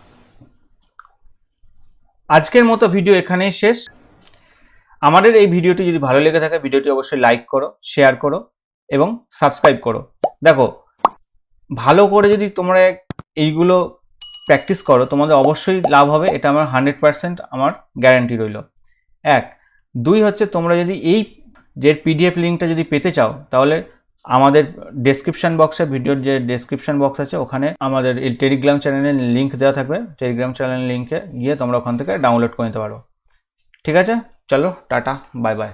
আজকের মতো ভিডিও এখানেই শেষ। আমাদের এই ভিডিওটি যদি ভালো লেগে থাকে ভিডিওটি অবশ্যই লাইক করো, শেয়ার করো এবং সাবস্ক্রাইব করো। দেখো ভালো করে যদি তোমরা এইগুলো প্র্যাকটিস করো তোমাদের অবশ্যই লাভ হবে, এটা আমার 100% আমার গ্যারান্টি রইল। 2 হচ্ছে তোমরা যদি এই যে পিডিএফ লিঙ্কটা যদি পেতে চাও তাহলে আমাদের ডেসক্রিপশন বক্সে, ভিডিওর যে ডেসক্রিপশন বক্স আছে ওখানে আমাদের এই টেলিগ্রাম চ্যানেলের লিঙ্ক দেওয়া থাকবে, টেলিগ্রাম চ্যানেলের লিঙ্কে গিয়ে তোমরা ওখান থেকে ডাউনলোড করে নিতে পারো। ঠিক আছে, চলো টাটা, বাই বাই।